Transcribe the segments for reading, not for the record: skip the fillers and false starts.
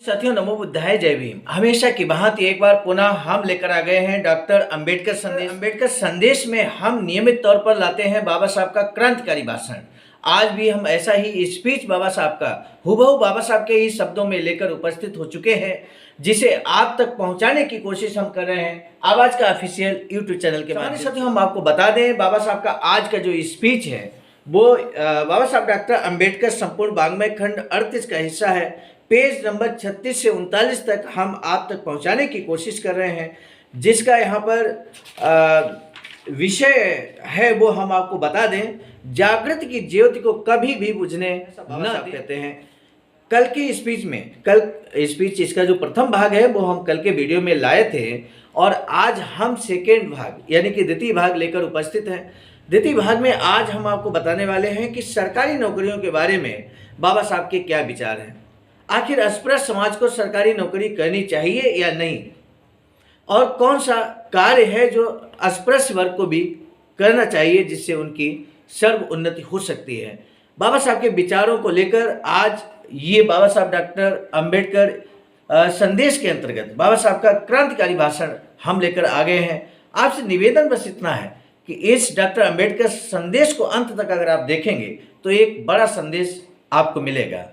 साथियों, नमो बुद्धाय, जय भीम। हमेशा की भांति एक बार पुनः हम लेकर आ गए हैं डॉक्टर अंबेडकर संदेश। अंबेडकर संदेश में हम नियमित तौर पर लाते हैं बाबा साहब का क्रांतिकारी भाषण। आज भी हम ऐसा ही स्पीच बाबा साहब का हूबहू बाबा साहब के ही शब्दों में लेकर उपस्थित हो चुके हैं, जिसे आप तक पहुंचाने की कोशिश हम कर रहे हैं आवाज का ऑफिशियल यूट्यूब चैनल के माध्यम से। साथियों, हम आपको बता दें, बाबा साहब का आज का जो स्पीच है वो बाबा साहब डॉक्टर अंबेडकर संपूर्ण वाङ्मय खंड 38 का हिस्सा है। पेज नंबर 36 से 39 तक हम आप तक पहुंचाने की कोशिश कर रहे हैं, जिसका यहाँ पर विषय है वो हम आपको बता दें। जागृति की ज्योति को कभी भी बुझने न देते हैं। कल की स्पीच में इसका जो प्रथम भाग है वो हम कल के वीडियो में लाए थे, और आज हम सेकेंड भाग यानी कि द्वितीय भाग लेकर उपस्थित हैं। द्वितीय भाग में आज हम आपको बताने वाले हैं कि सरकारी नौकरियों के बारे में बाबा साहब के क्या विचार हैं। आखिर अस्पृश्य समाज को सरकारी नौकरी करनी चाहिए या नहीं, और कौन सा कार्य है जो अस्पृश्य वर्ग को भी करना चाहिए जिससे उनकी सर्व उन्नति हो सकती है। बाबा साहब के विचारों को लेकर आज ये बाबा साहब डॉक्टर अंबेडकर संदेश के अंतर्गत बाबा साहब का क्रांतिकारी भाषण हम लेकर आ गए हैं। आपसे निवेदन बस इतना है कि इस डॉक्टर अंबेडकर संदेश को अंत तक अगर आप देखेंगे तो एक बड़ा संदेश आपको मिलेगा।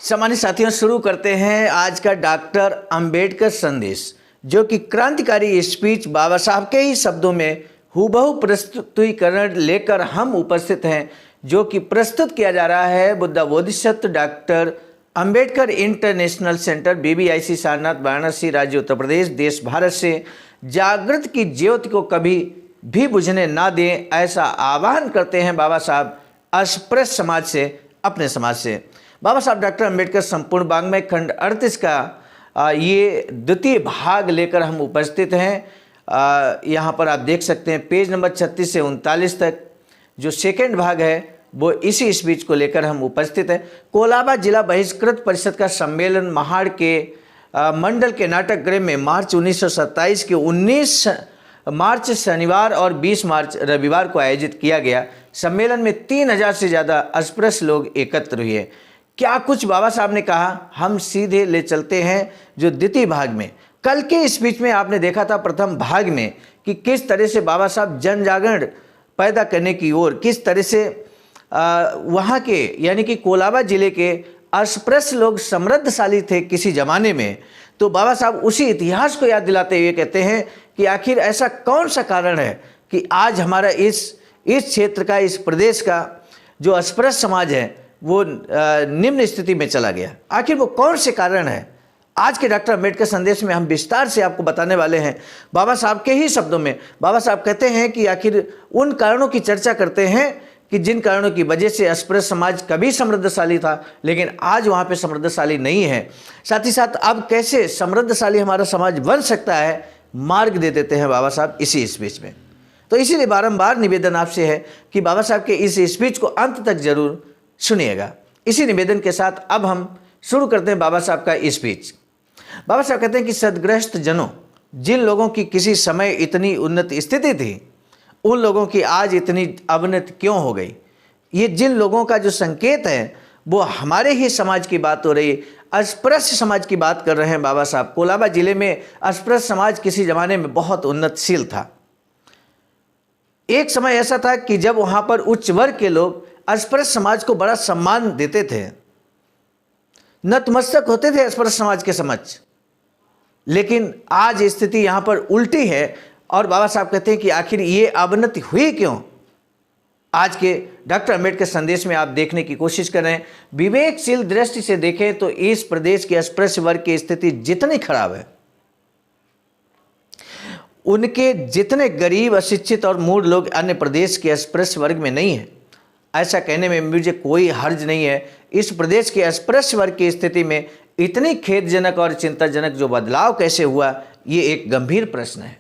सम्मानित साथियों, शुरू करते हैं आज का डॉक्टर अंबेडकर संदेश, जो कि क्रांतिकारी स्पीच बाबा साहब के ही शब्दों में हूबहू प्रस्तुतिकरण लेकर हम उपस्थित हैं, जो कि प्रस्तुत किया जा रहा है Buddha Bodhisattva doctor Ambedkar international centre, BBIC, Sarnath, Varanasi, राज्य उत्तर प्रदेश, देश भारत से। जागृत की ज्योति को कभी भी बुझने ना दें, ऐसा आह्वान करते हैं बाबा साहब अस्पृश्य समाज से, अपने समाज से। बाबा साहब डॉक्टर अंबेडकर संपूर्ण वाङ्मय खंड 38 का ये द्वितीय भाग लेकर हम उपस्थित हैं। यहाँ पर आप देख सकते हैं पेज नंबर 36 से 39 तक जो सेकेंड भाग है वो इसी स्पीच को लेकर हम उपस्थित हैं। कोलाबा जिला बहिष्कृत परिषद का सम्मेलन महाड़ के मंडल के नाटक गृह में मार्च 1927 के 19 मार्च शनिवार और 20 मार्च रविवार को आयोजित किया गया। सम्मेलन में 3000 से ज़्यादा अस्पृश्य लोग एकत्र हुए। क्या कुछ बाबा साहब ने कहा, हम सीधे ले चलते हैं जो द्वितीय भाग में। कल के स्पीच में आपने देखा था प्रथम भाग में कि किस तरह से बाबा साहब जन जागरण पैदा करने की ओर, किस तरह से वहाँ के यानी कि कोलाबा जिले के अस्पृश्य लोग समृद्धशाली थे किसी ज़माने में। तो बाबा साहब उसी इतिहास को याद दिलाते हुए कहते हैं कि आखिर ऐसा कौन सा कारण है कि आज हमारा इस क्षेत्र का, इस प्रदेश का जो अस्पृश्य समाज है वो निम्न स्थिति में चला गया। आखिर वो कौन से कारण है, आज के डॉक्टर अंबेडकर संदेश में हम विस्तार से आपको बताने वाले हैं। बाबा साहब के ही शब्दों में बाबा साहब कहते हैं कि आखिर उन कारणों की चर्चा करते हैं कि जिन कारणों की वजह से अस्पृश्य समाज कभी समृद्धशाली था, लेकिन आज वहाँ पे समृद्धशाली नहीं है। साथ ही साथ अब कैसे समृद्धशाली हमारा समाज बन सकता है, मार्ग दे देते हैं बाबा साहब इसी स्पीच में। तो इसीलिए बारंबार निवेदन आपसे है कि बाबा साहब के इस स्पीच को अंत तक जरूर सुनिएगा। इसी निवेदन के साथ अब हम शुरू करते हैं बाबा साहब का स्पीच। बाबा साहब कहते हैं कि सदग्रस्त जनों, जिन लोगों की किसी समय इतनी उन्नत स्थिति थी, उन लोगों की आज इतनी अवनति क्यों हो गई। ये जिन लोगों का जो संकेत है वो हमारे ही समाज की बात हो रही है, अस्पृश्य समाज की बात कर रहे हैं बाबा साहब। कोलाबा जिले में अस्पृश्य समाज किसी जमाने में बहुत उन्नतशील था। एक समय ऐसा था कि जब वहाँ पर उच्च वर्ग के लोग अस्पृश्य समाज को बड़ा सम्मान देते थे, नतमस्तक होते थे अस्पृश्य समाज के समक्ष। लेकिन आज स्थिति यहाँ पर उल्टी है, और बाबा साहब कहते हैं कि आखिर ये अवनति हुई क्यों। आज के डॉक्टर अंबेडकर संदेश में आप देखने की कोशिश कर रहे हैं। विवेकशील दृष्टि से देखें तो इस प्रदेश के अस्पृश्य वर्ग की स्थिति जितनी खराब है, उनके जितने गरीब, अशिक्षित और मूढ़ लोग अन्य प्रदेश के अस्पृश्य वर्ग में नहीं है। ऐसा कहने में मुझे कोई हर्ज नहीं है। इस प्रदेश के अस्पृश्य वर्ग की स्थिति में इतनी खेदजनक और चिंताजनक जो बदलाव कैसे हुआ, ये एक गंभीर प्रश्न है।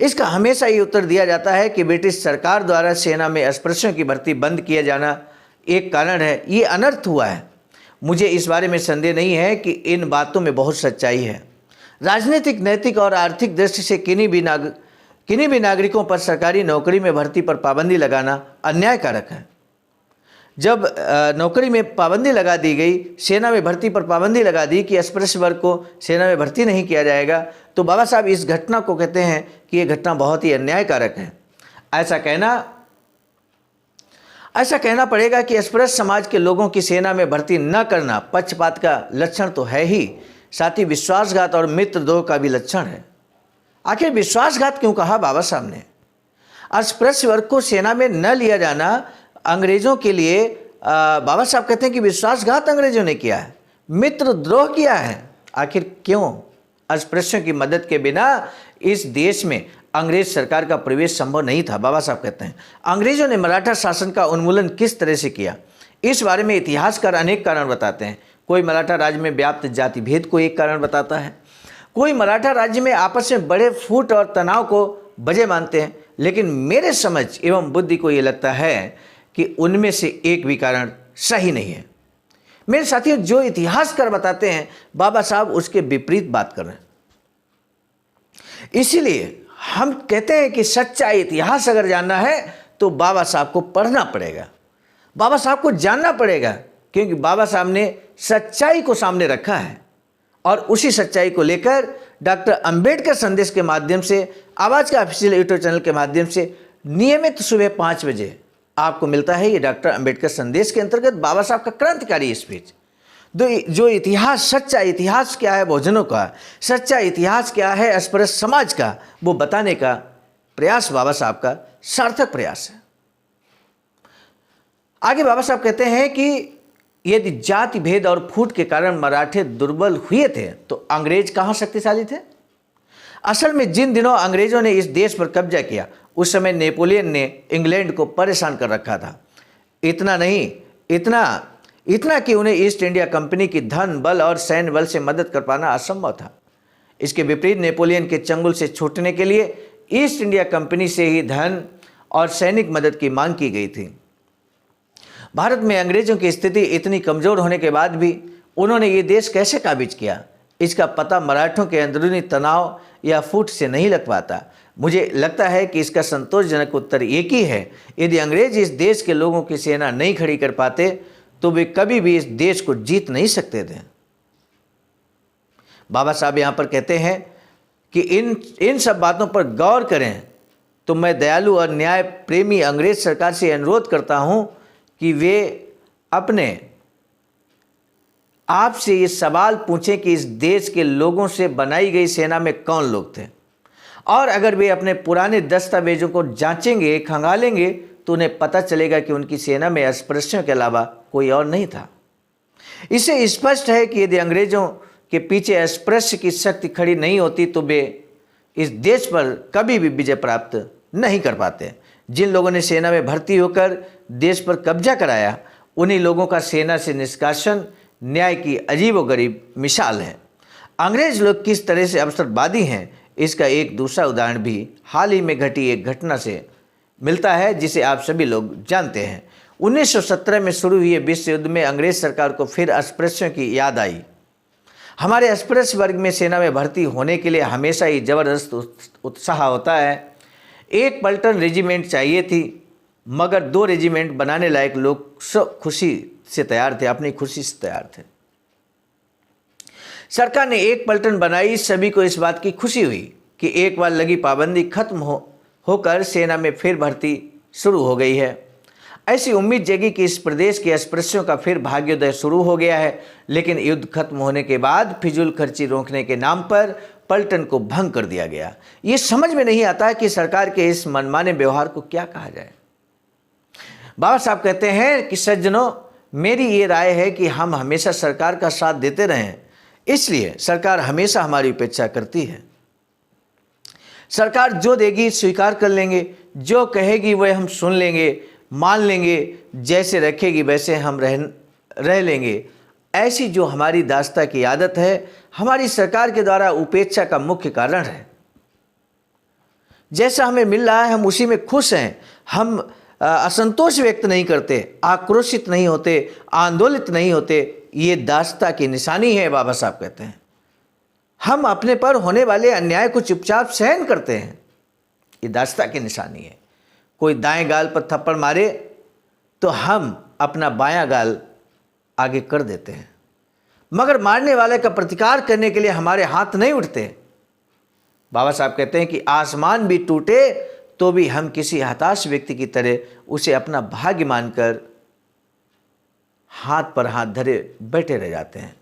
इसका हमेशा ये उत्तर दिया जाता है कि ब्रिटिश सरकार द्वारा सेना में अस्पृश्यों की भर्ती बंद किया जाना एक कारण है। ये अनर्थ हुआ है। मुझे इस बारे में संदेह नहीं है कि इन बातों में बहुत सच्चाई है। राजनीतिक, नैतिक और आर्थिक दृष्टि से किन्हीं भी नागरिकों पर सरकारी नौकरी में भर्ती पर पाबंदी लगाना अन्यायकारक है। जब नौकरी में पाबंदी लगा दी गई, सेना में भर्ती पर पाबंदी लगा दी कि अस्पृश्य वर्ग को सेना में भर्ती नहीं किया जाएगा, तो बाबा साहब इस घटना को कहते हैं कि ये घटना बहुत ही अन्यायकारक है। ऐसा कहना पड़ेगा कि अस्पृश्य समाज के लोगों की सेना में भर्ती न करना पक्षपात का लक्षण तो है ही, साथ ही विश्वासघात और मित्रद्रोह का भी लक्षण है। आखिर विश्वासघात क्यों कहा बाबा साहब ने? अस्पृश्य वर्ग को सेना में न लिया जाना अंग्रेजों के लिए बाबा साहब कहते हैं कि विश्वासघात अंग्रेजों ने किया है, मित्रद्रोह किया है। आखिर क्यों? अस्पृश्यों की मदद के बिना इस देश में अंग्रेज सरकार का प्रवेश संभव नहीं था। बाबा साहब कहते हैं अंग्रेजों ने मराठा शासन का उन्मूलन किस तरह से किया, इस बारे में इतिहासकार अनेक कारण बताते हैं। कोई मराठा राज्य में व्याप्त जाति भेद को एक कारण बताता है, कोई मराठा राज्य में आपस में बड़े फूट और तनाव को वजह मानते हैं, लेकिन मेरे समझ एवं बुद्धि को ये लगता है कि उनमें से एक भी कारण सही नहीं है। मेरे साथियों, जो इतिहासकार बताते हैं बाबा साहब उसके विपरीत बात कर रहे हैं। इसीलिए हम कहते हैं कि सच्चा इतिहास अगर जानना है तो बाबा साहब को पढ़ना पड़ेगा, बाबा साहब को जानना पड़ेगा, क्योंकि बाबा साहब ने सच्चाई को सामने रखा है और उसी सच्चाई को लेकर डॉक्टर अंबेडकर संदेश के माध्यम से, आवाज़ का ऑफिशियल यूट्यूब चैनल के माध्यम से नियमित सुबह 5 बजे आपको मिलता है। ये डॉक्टर अंबेडकर संदेश के अंतर्गत बाबा साहब का क्रांतिकारी स्पीच। जो इतिहास, सच्चा इतिहास क्या है बहुजनों का, सच्चा इतिहास क्या है अस्पृश्य समाज का, वो बताने का प्रयास बाबा साहब का सार्थक प्रयास है। आगे बाबा साहब कहते हैं कि यदि जाति भेद और फूट के कारण मराठे दुर्बल हुए थे तो अंग्रेज कहाँ शक्तिशाली थे? असल में जिन दिनों अंग्रेजों ने इस देश पर कब्जा किया उस समय नेपोलियन ने इंग्लैंड को परेशान कर रखा था। इतना नहीं, इतना कि उन्हें ईस्ट इंडिया कंपनी की धन बल और सैन्य बल से मदद कर पाना असंभव था। इसके विपरीत नेपोलियन के चंगुल से छूटने के लिए ईस्ट इंडिया कंपनी से ही धन और सैनिक मदद की मांग की गई थी। भारत में अंग्रेजों की स्थिति इतनी कमज़ोर होने के बाद भी उन्होंने ये देश कैसे काबिज किया, इसका पता मराठों के अंदरूनी तनाव या फूट से नहीं लग पाता। मुझे लगता है कि इसका संतोषजनक उत्तर एक ही है, यदि अंग्रेज इस देश के लोगों की सेना नहीं खड़ी कर पाते तो वे कभी भी इस देश को जीत नहीं सकते थे। बाबा साहब यहाँ पर कहते हैं कि इन सब बातों पर गौर करें तो मैं दयालु और न्याय प्रेमी अंग्रेज सरकार से अनुरोध करता हूँ कि वे अपने आप से ये सवाल पूछें कि इस देश के लोगों से बनाई गई सेना में कौन लोग थे, और अगर वे अपने पुराने दस्तावेजों को जांचेंगे, खंगालेंगे तो उन्हें पता चलेगा कि उनकी सेना में अस्पृश्यों के अलावा कोई और नहीं था। इससे स्पष्ट है कि यदि अंग्रेजों के पीछे अस्पृश्य की शक्ति खड़ी नहीं होती तो वे इस देश पर कभी भी विजय प्राप्त नहीं कर पाते। जिन लोगों ने सेना में भर्ती होकर देश पर कब्जा कराया, उन्हीं लोगों का सेना से निष्कासन न्याय की अजीबोगरीब मिसाल है। अंग्रेज लोग किस तरह से अवसरवादी हैं, इसका एक दूसरा उदाहरण भी हाल ही में घटी एक घटना से मिलता है, जिसे आप सभी लोग जानते हैं। 1917 में शुरू हुए विश्व युद्ध में अंग्रेज सरकार को फिर अस्पृश्यों की याद आई। हमारे अस्पृश्य वर्ग में सेना में भर्ती होने के लिए हमेशा ही जबरदस्त उत्साह होता है। एक पलटन रेजिमेंट चाहिए थी, मगर 2 रेजिमेंट बनाने लायक लोग सब खुशी से तैयार थे, अपनी खुशी से तैयार थे। सरकार ने एक पलटन बनाई, सभी को इस बात की खुशी हुई कि एक बार लगी पाबंदी खत्म होकर सेना में फिर भर्ती शुरू हो गई है। ऐसी उम्मीद जगी कि इस प्रदेश के अस्पृश्यों का फिर भाग्योदय शुरू हो गया है। लेकिन युद्ध खत्म होने के बाद फिजूल खर्ची रोकने के नाम पर पलटन को भंग कर दिया गया। ये समझ में नहीं आता कि सरकार के इस मनमाने व्यवहार को क्या कहा जाए। बाबा साहब कहते हैं कि सज्जनों, मेरी ये राय है कि हम हमेशा सरकार का साथ देते रहें, इसलिए सरकार हमेशा हमारी उपेक्षा करती है। सरकार जो देगी स्वीकार कर लेंगे, जो कहेगी वह हम सुन लेंगे, मान लेंगे, जैसे रखेगी वैसे हम रह लेंगे। ऐसी जो हमारी दास्ता की आदत है, हमारी सरकार के द्वारा उपेक्षा का मुख्य कारण है। जैसा हमें मिल रहा है हम उसी में खुश हैं। हम असंतोष व्यक्त नहीं करते, आक्रोशित नहीं होते, आंदोलित नहीं होते। ये दास्ता की निशानी है, बाबा साहब कहते हैं। हम अपने पर होने वाले अन्याय को चुपचाप सहन करते हैं, ये दास्ता की निशानी है। कोई दाएं गाल पर थप्पड़ मारे तो हम अपना बायां गाल आगे कर देते हैं, मगर मारने वाले का प्रतिकार करने के लिए हमारे हाथ नहीं उठते। बाबा साहब कहते हैं कि आसमान भी टूटे तो भी हम किसी हताश व्यक्ति की तरह उसे अपना भाग्य मानकर हाथ पर हाथ धरे बैठे रह जाते हैं।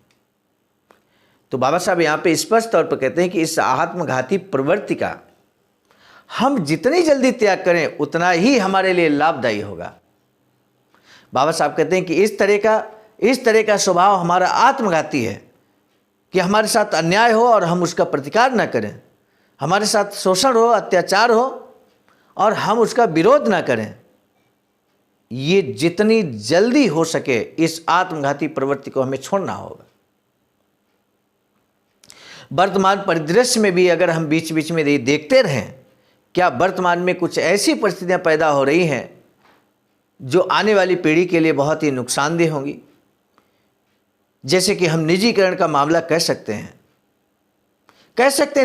तो बाबा साहब यहाँ पे स्पष्ट तौर पर कहते हैं कि इस आत्मघाती प्रवृत्ति का हम जितनी जल्दी त्याग करें उतना ही हमारे लिए लाभदायी होगा। बाबा साहब कहते हैं कि इस तरह का स्वभाव हमारा आत्मघाती है कि हमारे साथ अन्याय हो और हम उसका प्रतिकार न करें, हमारे साथ शोषण हो, अत्याचार हो और हम उसका विरोध ना करें। ये जितनी जल्दी हो सके इस आत्मघाती प्रवृत्ति को हमें छोड़ना होगा। वर्तमान परिदृश्य में भी अगर हम बीच बीच में देखते रहें, क्या वर्तमान में कुछ ऐसी परिस्थितियां पैदा हो रही हैं जो आने वाली पीढ़ी के लिए बहुत ही नुकसानदेह होंगी। जैसे कि हम निजीकरण का मामला कह सकते हैं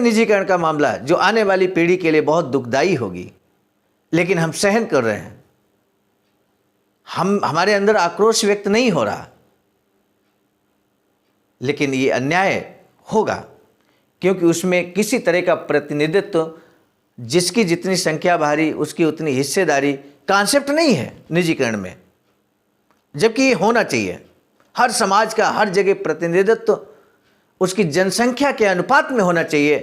निजीकरण का मामला जो आने वाली पीढ़ी के लिए बहुत दुखदाई होगी, लेकिन हम सहन कर रहे हैं। हमारे अंदर आक्रोश व्यक्त नहीं हो रहा, लेकिन ये अन्याय होगा क्योंकि उसमें किसी तरह का प्रतिनिधित्व, जिसकी जितनी संख्या भारी उसकी उतनी हिस्सेदारी कॉन्सेप्ट नहीं है निजीकरण में, जबकि ये होना चाहिए। हर समाज का हर जगह प्रतिनिधित्व उसकी जनसंख्या के अनुपात में होना चाहिए।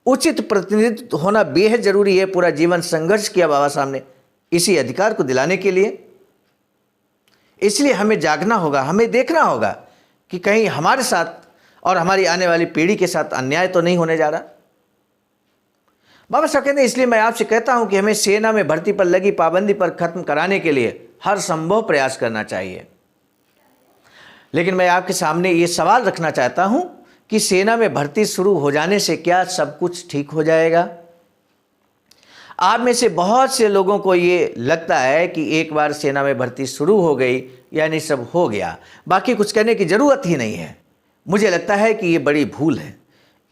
उचित प्रतिनिधित्व होना बेहद जरूरी है। पूरा जीवन संघर्ष किया बाबा साहब ने इसी अधिकार को दिलाने के लिए। इसलिए हमें जागना होगा, हमें देखना होगा कि कहीं हमारे साथ और हमारी आने वाली पीढ़ी के साथ अन्याय तो नहीं होने जा रहा। बाबा साहब कहते हैं इसलिए मैं आपसे कहता हूं कि हमें सेना में भर्ती पर लगी पाबंदी पर खत्म कराने के लिए हर संभव प्रयास करना चाहिए। लेकिन मैं आपके सामने ये सवाल रखना चाहता हूं कि सेना में भर्ती शुरू हो जाने से क्या सब कुछ ठीक हो जाएगा? आप में से बहुत से लोगों को ये लगता है कि एक बार सेना में भर्ती शुरू हो गई यानी सब हो गया, बाकी कुछ करने की ज़रूरत ही नहीं है। मुझे लगता है कि ये बड़ी भूल है।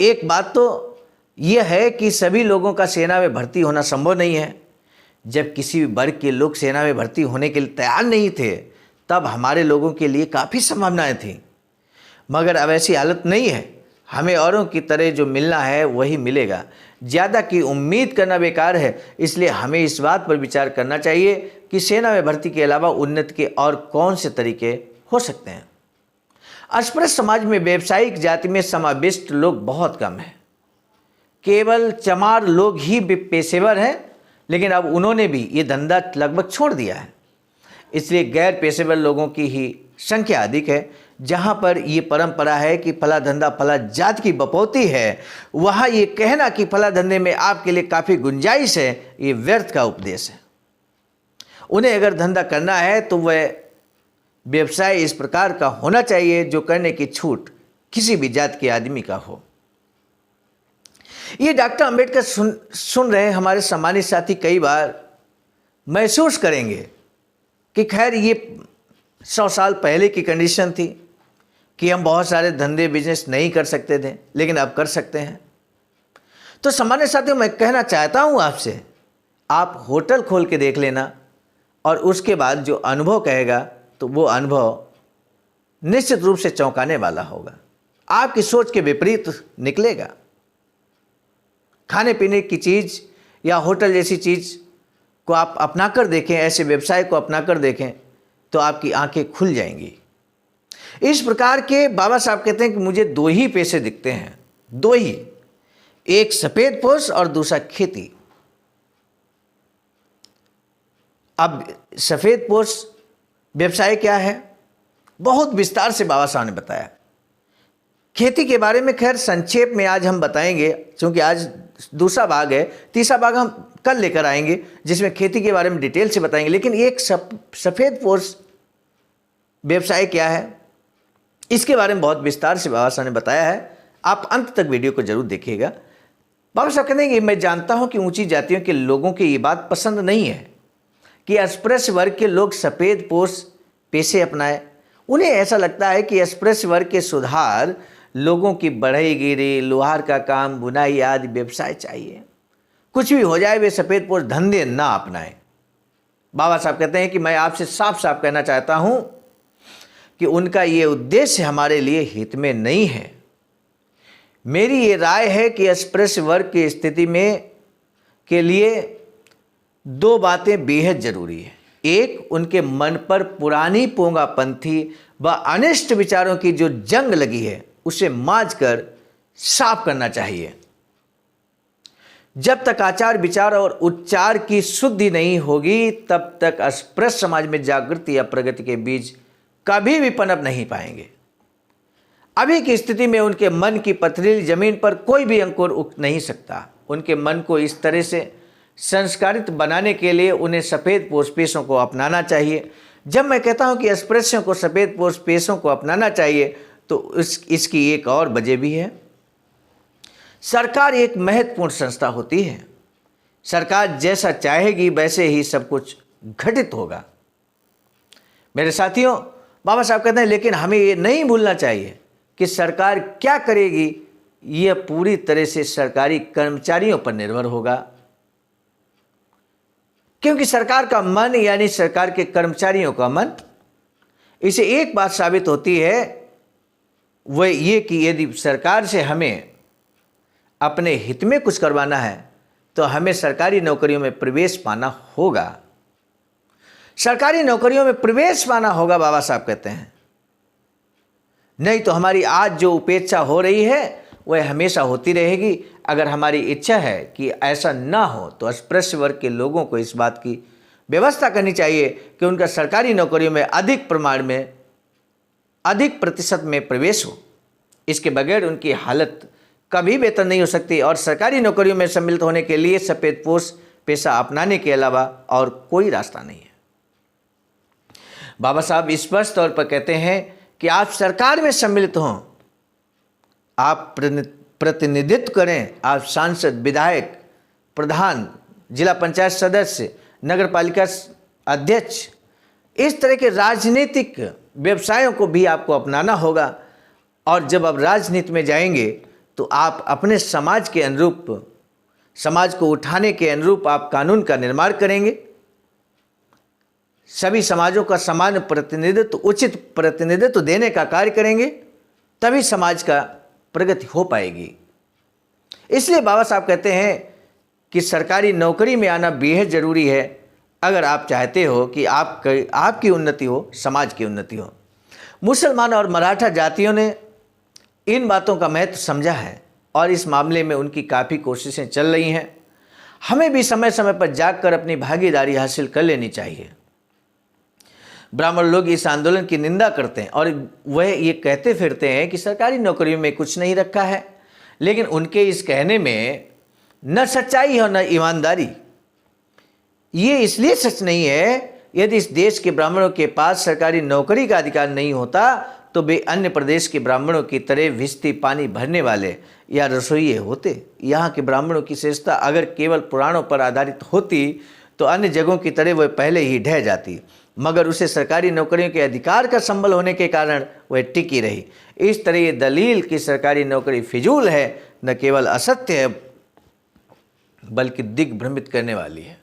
एक बात तो यह है कि सभी लोगों का सेना में भर्ती होना संभव नहीं है। जब किसी वर्ग के लोग सेना में भर्ती होने के लिए तैयार नहीं थे, तब हमारे लोगों के लिए काफ़ी संभावनाएं थी, मगर अब ऐसी हालत नहीं है। हमें औरों की तरह जो मिलना है वही मिलेगा। ज़्यादा की उम्मीद करना बेकार है। इसलिए हमें इस बात पर विचार करना चाहिए कि सेना में भर्ती के अलावा उन्नति के और कौन से तरीके हो सकते हैं। अस्पृश्य समाज में व्यावसायिक जाति में समाविष्ट लोग बहुत कम हैं। केवल चमार लोग ही पेशेवर हैं, लेकिन अब उन्होंने भी ये धंधा लगभग छोड़ दिया है। इसलिए गैर पेशेवर लोगों की ही संख्या अधिक है। जहाँ पर ये परंपरा है कि फला धंधा फला जात की बपौती है, वहाँ ये कहना कि फला धंधे में आपके लिए काफ़ी गुंजाइश है, ये व्यर्थ का उपदेश है। उन्हें अगर धंधा करना है तो वह व्यवसाय इस प्रकार का होना चाहिए जो करने की छूट किसी भी जात के आदमी का हो। ये डॉक्टर अंबेडकर सुन रहे हमारे सम्मानित साथी कई बार महसूस करेंगे कि खैर ये 100 साल पहले की कंडीशन थी कि हम बहुत सारे धंधे बिजनेस नहीं कर सकते थे, लेकिन अब कर सकते हैं। तो सम्मानित साथियों, मैं कहना चाहता हूं आपसे, आप होटल खोल के देख लेना और उसके बाद जो अनुभव कहेगा तो वो अनुभव निश्चित रूप से चौंकाने वाला होगा। आपकी सोच के विपरीत निकलेगा। खाने पीने की चीज़ या होटल जैसी चीज़ को आप अपना कर देखें, ऐसे व्यवसाय को अपना कर देखें तो आपकी आंखें खुल जाएंगी। इस प्रकार के बाबा साहब कहते हैं कि मुझे 2 ही पेशे दिखते हैं, 2 ही, एक सफ़ेद पोश और दूसरा खेती। अब सफ़ेद पोश व्यवसाय क्या है, बहुत विस्तार से बाबा साहब ने बताया। खेती के बारे में खैर संक्षेप में आज हम बताएंगे, क्योंकि आज दूसरा भाग है। तीसरा भाग हम कल लेकर आएंगे जिसमें खेती के बारे में डिटेल से बताएंगे। लेकिन एक सफ़ेद पोश व्यवसाय क्या है, इसके बारे में बहुत विस्तार से बाबा साहब ने बताया है। आप अंत तक वीडियो को जरूर देखिएगा। बाबा साहब कहते हैं कि मैं जानता हूं कि ऊंची जातियों के लोगों की ये बात पसंद नहीं है कि अस्पृश्य वर्ग के लोग सफ़ेद पोश पेशे अपनाएं। उन्हें ऐसा लगता है कि अस्पृश्य वर्ग के सुधार लोगों की बढ़ईगिरी, लोहार का काम, बुनाई आदि व्यवसाय चाहिए। कुछ भी हो जाए वे सफ़ेद पोश धंधे ना अपनाएं। बाबा साहब कहते हैं कि मैं आपसे साफ साफ कहना चाहता हूं कि उनका ये उद्देश्य हमारे लिए हित में नहीं है। मेरी ये राय है कि अस्पृश्य वर्ग की स्थिति में के लिए दो बातें बेहद जरूरी है। एक, उनके मन पर पुरानी पोंगापंथी व अनिष्ट विचारों की जो जंग लगी है उसे मांझ कर साफ करना चाहिए। जब तक आचार विचार और उच्चार की शुद्धि नहीं होगी तब तक अस्पृश्य समाज में जागृति या प्रगति के बीज कभी भी पनप नहीं पाएंगे। अभी की स्थिति में उनके मन की पथरीली जमीन पर कोई भी अंकुर उग नहीं सकता। उनके मन को इस तरह से संस्कारित बनाने के लिए उन्हें सफ़ेद पोश पेशों को अपनाना चाहिए। जब मैं कहता हूं कि अस्पृश्यों को सफ़ेद पोश पेशों को अपनाना चाहिए तो इसकी एक और वजह भी है। सरकार एक महत्वपूर्ण संस्था होती है। सरकार जैसा चाहेगी वैसे ही सब कुछ घटित होगा। मेरे साथियों, बाबा साहब कहते हैं लेकिन हमें ये नहीं भूलना चाहिए कि सरकार क्या करेगी यह पूरी तरह से सरकारी कर्मचारियों पर निर्भर होगा, क्योंकि सरकार का मन यानी सरकार के कर्मचारियों का मन, इसे एक बात साबित होती है वह ये कि यदि सरकार से हमें अपने हित में कुछ करवाना है तो हमें सरकारी नौकरियों में प्रवेश पाना होगा। सरकारी नौकरियों में प्रवेश पाना होगा, बाबा साहब कहते हैं। नहीं तो हमारी आज जो उपेक्षा हो रही है वह हमेशा होती रहेगी। अगर हमारी इच्छा है कि ऐसा ना हो तो अस्पृश्य वर्ग के लोगों को इस बात की व्यवस्था करनी चाहिए कि उनका सरकारी नौकरियों में अधिक प्रमाण में, अधिक प्रतिशत में प्रवेश हो। इसके बगैर उनकी हालत कभी बेहतर नहीं हो सकती और सरकारी नौकरियों में सम्मिलित होने के लिए सफ़ेद पोश पेशा अपनाने के अलावा और कोई रास्ता नहीं है। बाबा साहब स्पष्ट तौर पर कहते हैं कि आप सरकार में सम्मिलित हों, आप प्रतिनिधित्व करें, आप सांसद, विधायक, प्रधान, जिला पंचायत सदस्य, नगर पालिका अध्यक्ष, इस तरह के राजनीतिक व्यवसायों को भी आपको अपनाना होगा। और जब आप राजनीति में जाएंगे तो आप अपने समाज के अनुरूप, समाज को उठाने के अनुरूप आप कानून का निर्माण करेंगे। सभी समाजों का समान प्रतिनिधित्व, उचित प्रतिनिधित्व देने का कार्य करेंगे, तभी समाज का प्रगति हो पाएगी। इसलिए बाबा साहब कहते हैं कि सरकारी नौकरी में आना बेहद ज़रूरी है अगर आप चाहते हो कि आपकी उन्नति हो, समाज की उन्नति हो। मुसलमान और मराठा जातियों ने इन बातों का महत्व समझा है और इस मामले में उनकी काफ़ी कोशिशें चल रही हैं। हमें भी समय समय पर जागकर अपनी भागीदारी हासिल कर लेनी चाहिए। ब्राह्मण लोग इस आंदोलन की निंदा करते हैं और वह ये कहते फिरते हैं कि सरकारी नौकरियों में कुछ नहीं रखा है, लेकिन उनके इस कहने में न सच्चाई है न ईमानदारी। ये इसलिए सच नहीं है, यदि इस देश के ब्राह्मणों के पास सरकारी नौकरी का अधिकार नहीं होता तो वे अन्य प्रदेश के ब्राह्मणों की तरह भिश्ती पानी भरने वाले या रसोइये होते। यहाँ के ब्राह्मणों की श्रेष्ठता अगर केवल पुराणों पर आधारित होती तो अन्य जगहों की तरह वह पहले ही ढह जाती, मगर उसे सरकारी नौकरियों के अधिकार का संबल होने के कारण वह टिकी रही। इस तरह ये दलील कि सरकारी नौकरी फिजूल है न केवल असत्य है बल्कि दिग्भ्रमित करने वाली है।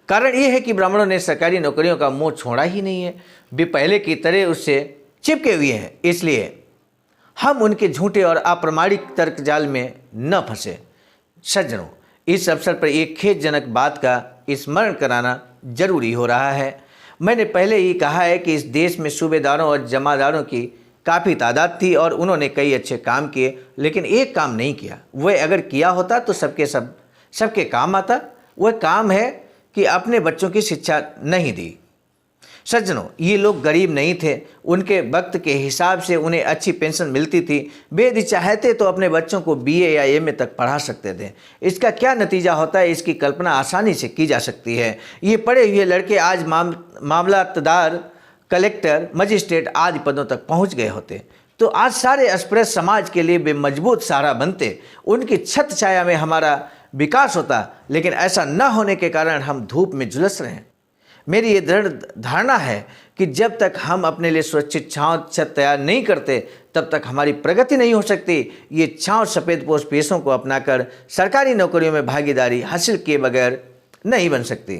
कारण यह है कि ब्राह्मणों ने सरकारी नौकरियों का मुंह छोड़ा ही नहीं है, वे पहले की तरह उससे चिपके हुए हैं। इसलिए हम उनके झूठे और अप्रामाणिक तर्क जाल में न फंसे। सज्जनों, इस अवसर पर एक खेदजनक बात का स्मरण कराना जरूरी हो रहा है। मैंने पहले ही कहा है कि इस देश में सूबेदारों और जमादारों की काफ़ी तादाद थी और उन्होंने कई अच्छे काम किए, लेकिन एक काम नहीं किया। वह अगर किया होता तो सबके काम आता। वह काम है कि अपने बच्चों की शिक्षा नहीं दी। सज्जनों, ये लोग गरीब नहीं थे, उनके वक्त के हिसाब से उन्हें अच्छी पेंशन मिलती थी। वे यदि चाहते तो अपने बच्चों को BA या MA तक पढ़ा सकते थे। इसका क्या नतीजा होता है इसकी कल्पना आसानी से की जा सकती है। ये पढ़े हुए लड़के आज मामलतदार, कलेक्टर, मजिस्ट्रेट आदि पदों तक पहुंच गए होते तो आज सारे अस्पृश्य समाज के लिए वे मजबूत सहारा बनते, उनकी छत्र छाया में हमारा विकास होता। लेकिन ऐसा न होने के कारण हम धूप में झुलस रहे हैं। मेरी ये दृढ़ धारणा है कि जब तक हम अपने लिए सुरक्षित छांव छत तैयार नहीं करते तब तक हमारी प्रगति नहीं हो सकती। ये छांव सफ़ेद पोश पेशों को अपनाकर सरकारी नौकरियों में भागीदारी हासिल किए बगैर नहीं बन सकती।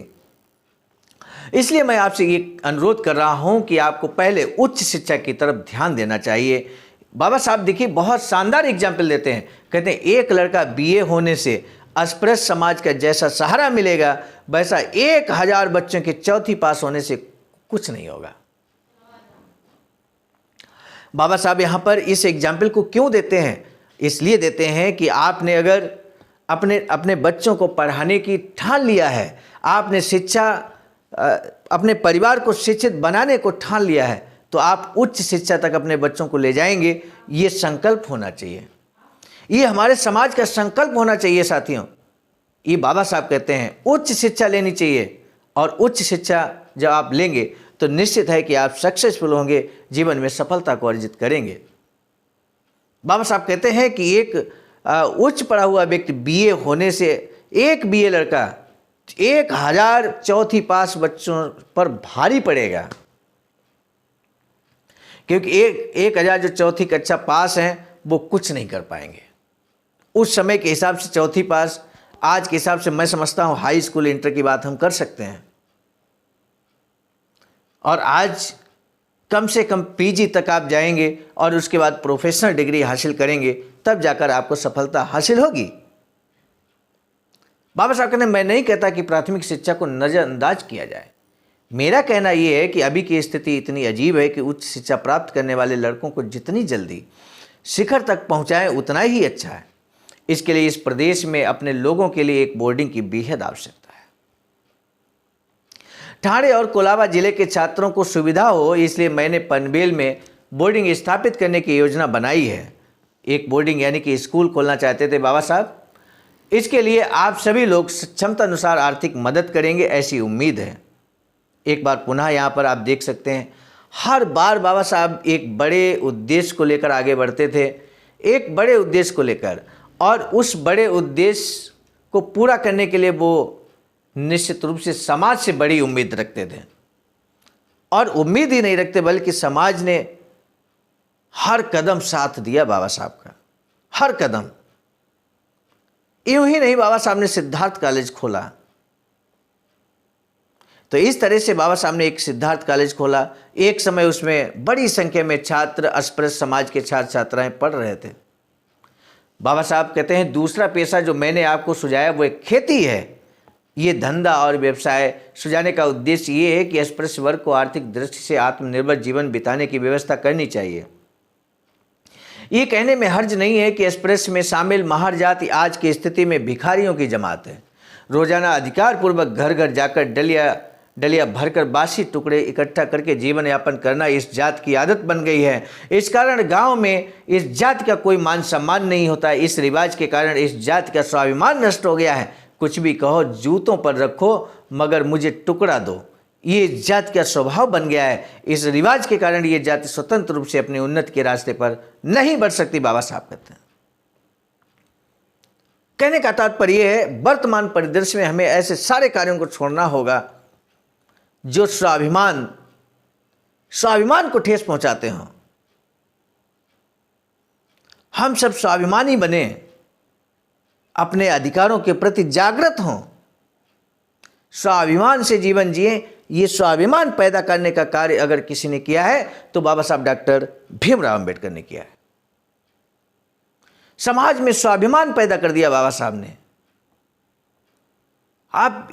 इसलिए मैं आपसे ये अनुरोध कर रहा हूं कि आपको पहले उच्च शिक्षा की तरफ ध्यान देना चाहिए। बाबा साहब देखिए बहुत शानदार एग्जाम्पल देते हैं। कहते हैं एक लड़का बीए होने से अस्पृश्य समाज का जैसा सहारा मिलेगा, वैसा 1000 बच्चों के चौथी पास होने से कुछ नहीं होगा। बाबा साहब यहाँ पर इस एग्जाम्पल को क्यों देते हैं? इसलिए देते हैं कि आपने अगर अपने बच्चों को पढ़ाने की ठान लिया है, आपने अपने परिवार को शिक्षित बनाने को ठान लिया है, तो आप उच्च शिक्षा तक अपने बच्चों को ले जाएंगे। ये संकल्प होना चाहिए, ये हमारे समाज का संकल्प होना चाहिए साथियों। ये बाबा साहब कहते हैं उच्च शिक्षा लेनी चाहिए, और उच्च शिक्षा जब आप लेंगे तो निश्चित है कि आप सक्सेसफुल होंगे, जीवन में सफलता को अर्जित करेंगे। बाबा साहब कहते हैं कि एक उच्च पढ़ा हुआ व्यक्ति बीए होने से, एक बीए लड़का 1000 चौथी पास बच्चों पर भारी पड़ेगा, क्योंकि 1000 जो चौथी कक्षा पास हैं वो कुछ नहीं कर पाएंगे। उस समय के हिसाब से चौथी पास, आज के हिसाब से मैं समझता हूँ हाई स्कूल इंटर की बात हम कर सकते हैं, और आज कम से कम पीजी तक आप जाएंगे और उसके बाद प्रोफेशनल डिग्री हासिल करेंगे, तब जाकर आपको सफलता हासिल होगी। बाबा साहब कहते हैं मैं नहीं कहता कि प्राथमिक शिक्षा को नज़रअंदाज किया जाए। मेरा कहना यह है कि अभी की स्थिति इतनी अजीब है कि उच्च शिक्षा प्राप्त करने वाले लड़कों को जितनी जल्दी शिखर तक पहुंचाएं उतना ही अच्छा है। इसके लिए इस प्रदेश में अपने लोगों के लिए एक बोर्डिंग की बेहद आवश्यकता है। ठाणे और कोलाबा जिले के छात्रों को सुविधा हो, इसलिए मैंने पनवेल में बोर्डिंग स्थापित करने की योजना बनाई है। एक बोर्डिंग यानी कि स्कूल खोलना चाहते थे बाबा साहब। इसके लिए आप सभी लोग क्षमता अनुसार आर्थिक मदद करेंगे, ऐसी उम्मीद है। एक बार पुनः यहाँ पर आप देख सकते हैं, हर बार बाबा साहब एक बड़े उद्देश्य को लेकर आगे बढ़ते थे, एक बड़े उद्देश्य को लेकर, और उस बड़े उद्देश्य को पूरा करने के लिए वो निश्चित रूप से समाज से बड़ी उम्मीद रखते थे। और उम्मीद ही नहीं रखते बल्कि समाज ने हर कदम साथ दिया बाबा साहब का, हर कदम। यूं ही नहीं, बाबा साहब ने सिद्धार्थ कॉलेज खोला, तो इस तरह से बाबा साहब ने एक सिद्धार्थ कॉलेज खोला। एक समय उसमें बड़ी संख्या में छात्र, अस्पृश्य समाज के छात्र छात्राएं पढ़ रहे थे। बाबा साहब कहते हैं दूसरा पेशा जो मैंने आपको सुझाया वो एक खेती है। ये धंधा और व्यवसाय सुझाने का उद्देश्य ये है कि अस्पृश्य वर्ग को आर्थिक दृष्टि से आत्मनिर्भर जीवन बिताने की व्यवस्था करनी चाहिए। ये कहने में हर्ज नहीं है कि अस्पृश्य में शामिल महार जाति आज की स्थिति में भिखारियों की जमात है। रोजाना अधिकार पूर्वक घर घर जाकर डलिया भरकर बासी टुकड़े इकट्ठा करके जीवन यापन करना इस जात की आदत बन गई है। इस कारण गांव में इस जात का कोई मान सम्मान नहीं होता। इस रिवाज के कारण इस जात का स्वाभिमान नष्ट हो गया है। कुछ भी कहो, जूतों पर रखो मगर मुझे टुकड़ा दो, ये जात का स्वभाव बन गया है। इस रिवाज के कारण ये जाति स्वतंत्र रूप से अपने उन्नति के रास्ते पर नहीं बढ़ सकती, बाबा साहब कहते हैं। कहने का तात्पर्य है वर्तमान परिदृश्य में हमें ऐसे सारे कार्यों को छोड़ना होगा जो स्वाभिमान को ठेस पहुंचाते हों। हम सब स्वाभिमानी बने, अपने अधिकारों के प्रति जागृत हों, स्वाभिमान से जीवन जिए। ये स्वाभिमान पैदा करने का कार्य अगर किसी ने किया है तो बाबा साहब डॉक्टर भीमराव अंबेडकर ने किया है। समाज में स्वाभिमान पैदा कर दिया बाबा साहब ने। आप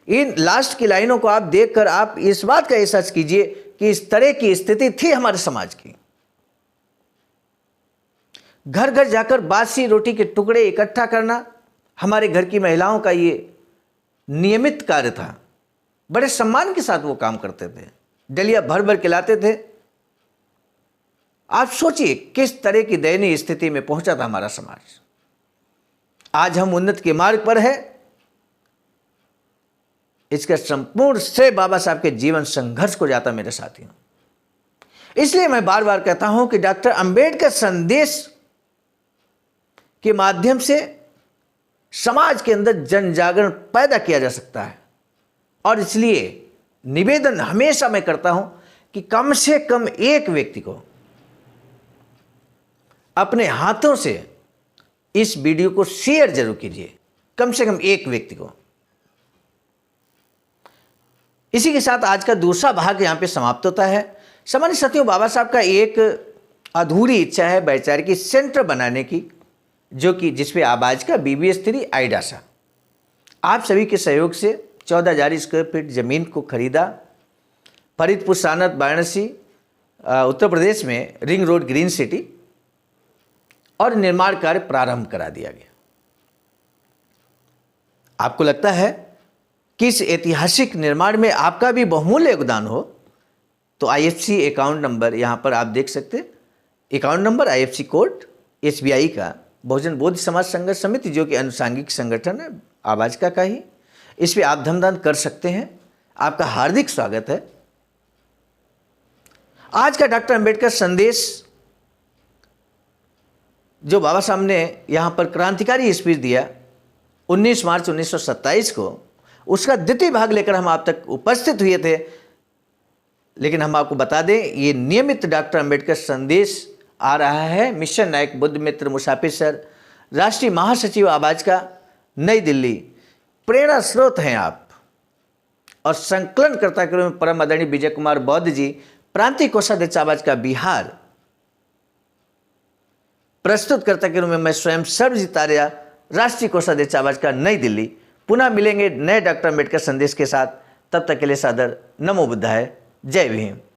इन लास्ट की लाइनों को आप देखकर आप इस बात का एहसास कीजिए कि इस तरह की स्थिति थी हमारे समाज की। घर घर जाकर बासी रोटी के टुकड़े इकट्ठा करना हमारे घर की महिलाओं का ये नियमित कार्य था। बड़े सम्मान के साथ वो काम करते थे, डलिया भर भर के लाते थे। आप सोचिए किस तरह की दयनीय स्थिति में पहुंचा था हमारा समाज। आज हम उन्नति के मार्ग पर है, इसका संपूर्ण श्रेय बाबा साहब के जीवन संघर्ष को जाता मेरे साथियों। इसलिए मैं बार बार कहता हूं कि डॉक्टर अंबेडकर संदेश के माध्यम से समाज के अंदर जन जागरण पैदा किया जा सकता है। और इसलिए निवेदन हमेशा मैं करता हूं कि कम से कम एक व्यक्ति को अपने हाथों से इस वीडियो को शेयर जरूर कीजिए, कम से कम एक व्यक्ति को। इसी के साथ आज का दूसरा भाग यहाँ पे समाप्त होता है। सामान्य साथियों, बाबा साहब का एक अधूरी इच्छा है वैचारिकी सेंटर बनाने की, जो कि जिसपे आबाज का BBS3 आईडासा। आप सभी के सहयोग से 14,000 स्क्वायर फीट ज़मीन को खरीदा। फरीदपुर सानत वाराणसी उत्तर प्रदेश में रिंग रोड ग्रीन सिटी और निर्माण कार्य प्रारंभ करा दिया गया। आपको लगता है कि इस ऐतिहासिक निर्माण में आपका भी बहुमूल्य योगदान हो, तो IFC अकाउंट नंबर यहाँ पर आप देख सकते हैं। Account number IFC code SBI का बहुजन बौद्ध समाज संघर्ष समिति, जो कि अनुसांगिक संगठन है आवाज का ही, इस पर आप धनदान कर सकते हैं। आपका हार्दिक स्वागत है। आज का डॉक्टर अंबेडकर संदेश जो बाबा साहब ने यहाँ पर क्रांतिकारी स्पीच दिया 19 मार्च 1927 को, उसका द्वितीय भाग लेकर हम आप तक उपस्थित हुए थे। लेकिन हम आपको बता दें, ये नियमित डॉक्टर अंबेडकर संदेश आ रहा है मिशन नायक बुद्ध मित्र मुसाफिर सर, राष्ट्रीय महासचिव आवाज का, नई दिल्ली। प्रेरणा स्रोत हैं आप। और संकलनकर्ता के रूप में परम आदरणीय विजय कुमार बौद्ध जी, प्रांतीय कोषाध्यक्ष आवाज का बिहार। प्रस्तुतकर्ता के रूप में मैं स्वयं सर्वजीत आर्या, राष्ट्रीय कोषाध्यक्ष आवाज का, नई दिल्ली। पुनः मिलेंगे नए डॉक्टर अंबेडकर संदेश के साथ। तब तक के लिए सादर नमो बुद्धाय। जय भीम।